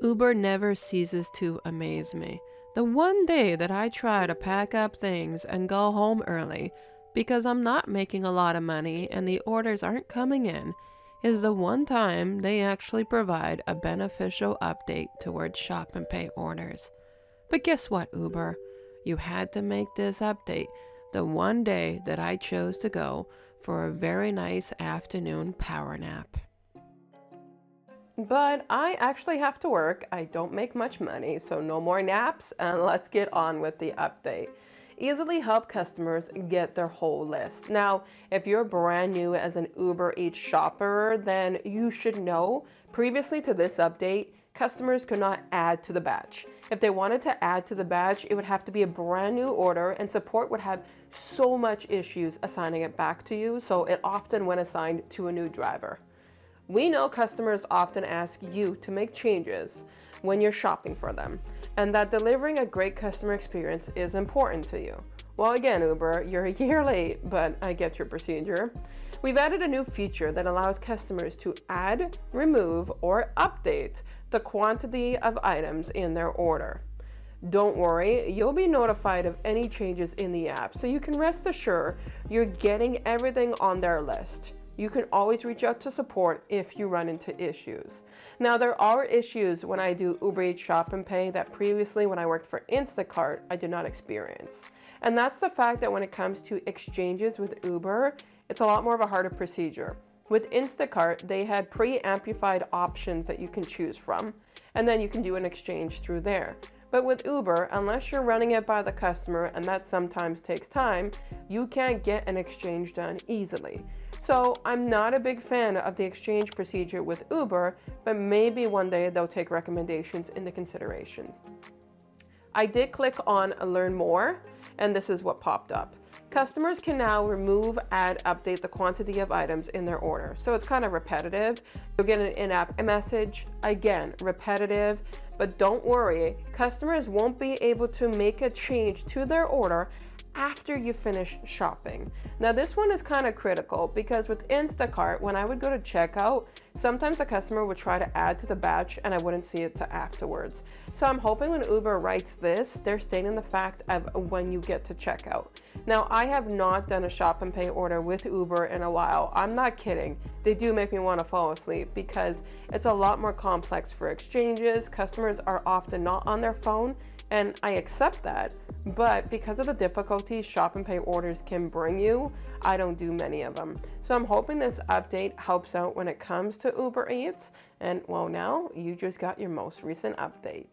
Uber never ceases to amaze me. The one day that I try to pack up things and go home early because I'm not making a lot of money and the orders aren't coming in is the one time they actually provide a beneficial update towards shop and pay orders. But guess what, Uber? You had to make this update the one day that I chose to go for a very nice afternoon power nap. But I actually have to work. I don't make much money, so no more naps, and let's get on with the update. Easily help customers get their whole list. Now, if you're brand new as an Uber Eats shopper, then you should know previously to this update, customers could not add to the batch. If they wanted to add to the batch, it would have to be a brand new order, and support would have so much issues assigning it back to you, so it often went assigned to a new driver. We know customers often ask you to make changes when you're shopping for them, and that delivering a great customer experience is important to you. Well, again, Uber, you're a year late, but I get your procedure. We've added a new feature that allows customers to add, remove, or update the quantity of items in their order. Don't worry, you'll be notified of any changes in the app, so you can rest assured you're getting everything on their list. You can always reach out to support if you run into issues. Now, there are issues when I do Uber Eats Shop and Pay that previously when I worked for Instacart, I did not experience. And that's the fact that when it comes to exchanges with Uber, it's a lot more of a harder procedure. With Instacart, they had pre-amplified options that you can choose from, and then you can do an exchange through there. But with Uber, unless you're running it by the customer, and that sometimes takes time, you can't get an exchange done easily. So I'm not a big fan of the exchange procedure with Uber, but maybe one day they'll take recommendations into considerations. I did click on Learn More, and this is what popped up. Customers can now remove, add, update the quantity of items in their order. So it's kind of repetitive. You'll get an in-app message, again, repetitive, but don't worry, customers won't be able to make a change to their order after you finish shopping. Now this one is kind of critical because with Instacart, when I would go to checkout, sometimes the customer would try to add to the batch and I wouldn't see it till afterwards. So I'm hoping when Uber writes this, they're stating the fact of when you get to checkout. Now I have not done a shop and pay order with Uber in a while. I'm not kidding. They do make me want to fall asleep because it's a lot more complex for exchanges. Customers are often not on their phone, and I accept that, but because of the difficulties shop and pay orders can bring you, I don't do many of them. So I'm hoping this update helps out when it comes to Uber Eats, and well, now you just got your most recent update.